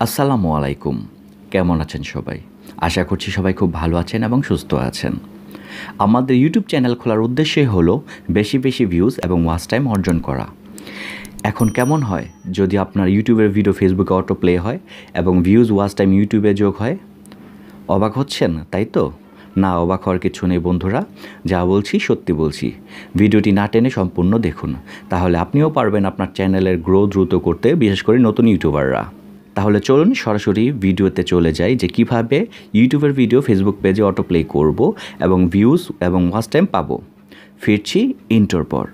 আসসালামু আলাইকুম। কেমন আছেন সবাই? আশা করছি সবাই খুব ভালো আছেন এবং সুস্থ আছেন। আমাদের ইউটিউব চ্যানেল খোলার উদ্দেশ্যই হলো বেশি বেশি ভিউজ এবং ওয়াচ টাইম অর্জন করা। এখন কেমন হয় যদি আপনার ইউটিউবের ভিডিও ফেসবুকে অটো প্লে হয় এবং ভিউজ ওয়াচ টাইম ইউটিউবে যোগ হয়? অবাক হচ্ছেন, তাই তো? না, অবাক হওয়ার কিছু নেই বন্ধুরা, যা বলছি সত্যি বলছি। ভিডিওটি না টেনে সম্পূর্ণ দেখুন, তাহলে আপনিও পারবেন আপনার চ্যানেলের গ্রো দ্রুত করতে, বিশেষ করে নতুন ইউটিউবাররা। তাহলে চলুন সরাসরি ভিডিওতে চলে যাই যে কিভাবে ইউটিউবের ভিডিও ফেসবুক পেজে অটো প্লে করব এবং ভিউজ এবং ওয়াচ টাইম পাবো। ফিরছি ইন্ট্রোর পর।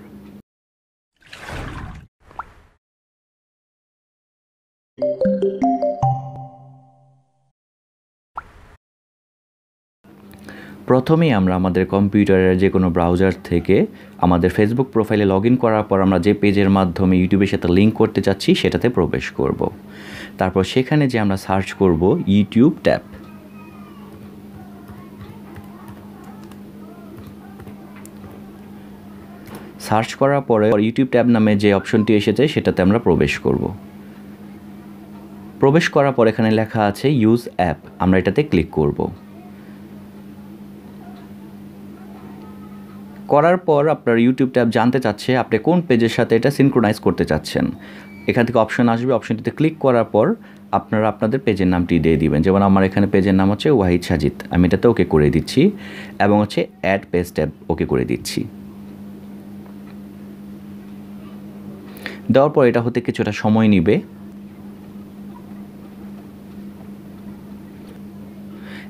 প্রথমেই আমরা আমাদের কম্পিউটারের যে কোনো ব্রাউজার থেকে আমাদের ফেসবুক প্রোফাইলে লগ ইন করার পর আমরা যে পেজের মাধ্যমে ইউটিউবের সাথে লিঙ্ক করতে চাচ্ছি সেটাতে প্রবেশ করব। তারপর সেখানে যে আমরা সার্চ করব ইউটিউব ট্যাব। সার্চ করার পরে ইউটিউব ট্যাব নামে যে অপশনটি এসেছে সেটাতে আমরা প্রবেশ করব। প্রবেশ করার পর এখানে লেখা আছে ইউজ অ্যাপ, আমরা এটাতে ক্লিক করব। করার পর আপনার ইউটিউব ট্যাব জানতে চাচ্ছে আপনি কোন পেজের সাথে এটা সিনক্রোনাইজ করতে চাচ্ছেন। এখান থেকে অপশন আসবে, অপশনটিতে ক্লিক করার পর আপনারা আপনাদের পেজের নামটি দিয়ে দিবেন। যেমন আমার এখানে পেজের নাম হচ্ছে ওয়াহিদ সাজিদ, আমি এটাতে ওকে করে দিচ্ছি এবং হচ্ছে অ্যাড পেজ ট্যাব ওকে করে দিচ্ছি। দেওয়ার পর এটা হতে কিছুটা সময় নেবে।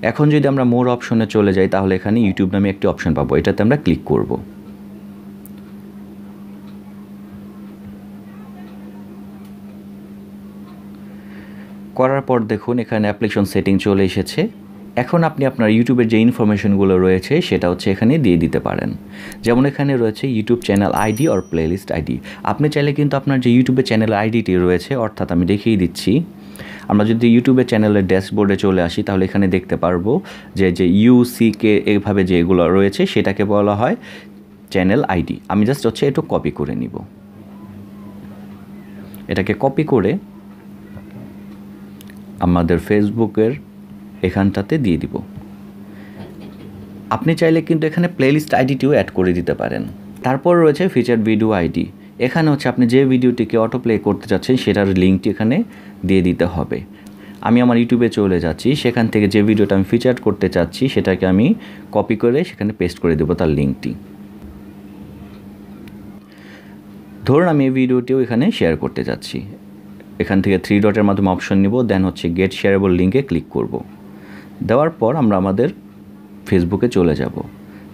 এখন যদি আমরা মোর অপশনে চলে যাই তাহলে এখানে ইউটিউব নামে একটি অপশন পাবো, এটাতে আমরা ক্লিক করব। করার পর দেখুন এখানে অ্যাপ্লিকেশন সেটিং চলে এসেছে। এখন আপনি আপনার ইউটিউবের যে ইনফরমেশনগুলো রয়েছে সেটা হচ্ছে এখানে দিয়ে দিতে পারেন। যেমন এখানে রয়েছে ইউটিউব চ্যানেল আইডি আর প্লেলিস্ট আইডি। আপনি চাইলে কিন্তু আপনার যে ইউটিউবের চ্যানেল আইডিটি রয়েছে, অর্থাৎ আমি দেখিয়ে দিচ্ছি, আমরা যদি ইউটিউবের চ্যানেলের ড্যাশবোর্ডে চলে আসি তাহলে এখানে দেখতে পারবো যে ইউসিকে এইভাবে যেগুলো রয়েছে সেটাকে বলা হয় চ্যানেল আইডি। আমি জাস্ট হচ্ছে একটু কপি করে নিব। এটাকে কপি করে আমাদের ফেসবুকের এখানটাতে দিয়ে দিব। আপনি চাইলে কিন্তু এখানে প্লেলিস্ট আইডিটিও অ্যাড করে দিতে পারেন। তারপর রয়েছে ফিচার ভিডিও আইডি। এখানে হচ্ছে আপনি যে ভিডিওটিকে অটো প্লে করতে চাচ্ছেন সেটার লিঙ্কটি এখানে দিয়ে দিতে হবে। আমি আমার ইউটিউবে চলে যাচ্ছি, সেখান থেকে যে ভিডিওটা আমি ফিচার করতে চাচ্ছি সেটাকে আমি কপি করে সেখানে পেস্ট করে দেবো তার লিঙ্কটি। ধরুন আমি এই ভিডিওটিও এখানে শেয়ার করতে যাচ্ছি। এখান থেকে 3 ডটের মাধ্যমে অপশন নিব, দেন হচ্ছে গেট শেয়ারেবল লিঙ্কে ক্লিক করব। দেওয়ার পর আমরা আমাদের ফেসবুকে চলে যাব,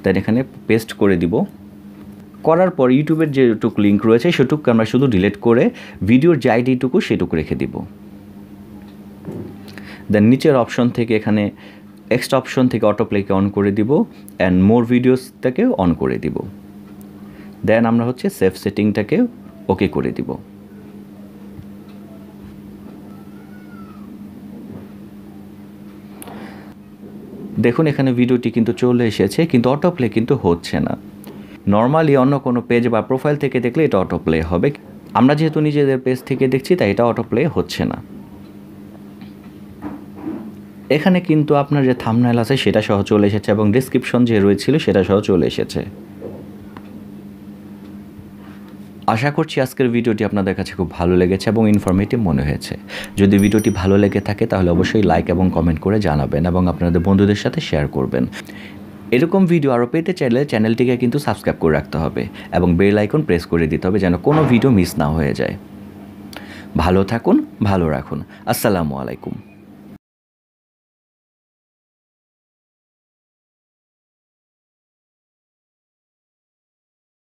দেন এখানে পেস্ট করে দিব। করার পর ইউটিউবের যেটুকু লিঙ্ক রয়েছে সেটুকু আমরা শুধু ডিলিট করে ভিডিওর যে আইডিটুকু সেটুকু রেখে দিব। দেন নিচের অপশন থেকে এখানে এক্সট্রা অপশন থেকে অটোপ্লেকে অন করে দিব অ্যান্ড মোর ভিডিওস থেকে অন করে দিব। দেন আমরা হচ্ছে সেভ সেটিংটাকে ওকে করে দিব। দেখুন এখানে ভিডিওটি কিন্তু চলে এসেছে, কিন্তু অটোপ্লে কিন্তু হচ্ছে না। নর্মালি অন্য কোনো পেজ বা প্রোফাইল থেকে দেখলে এটা অটোপ্লে হবে, আমরা যেহেতু নিজেদের পেজ থেকে দেখছি তাই এটা অটোপ্লে হচ্ছে না। এখানে কিন্তু আপনার যে থাম্বনেল আছে সেটা সহ চলে এসেছে এবং ডেসক্রিপশন যে রয়েছিল সেটা সহ চলে এসেছে। আশা করছি আজকের ভিডিওটি আপনাদের কাছে খুব ভালো লেগেছে এবং ইনফরমেটিভ মনে হয়েছে। যদি ভিডিওটি ভালো লেগে থাকে তাহলে অবশ্যই লাইক এবং কমেন্ট করে জানাবেন এবং আপনাদের বন্ধুদের সাথে শেয়ার করবেন। এরকম ভিডিও আরও পেতে চাইলে চ্যানেলটিকে কিন্তু সাবস্ক্রাইব করে রাখতে হবে এবং বেল আইকন প্রেস করে দিতে হবে যেন কোনো ভিডিও মিস না হয়ে যায়। ভালো থাকুন, ভালো রাখুন। আসসালামু আলাইকুম।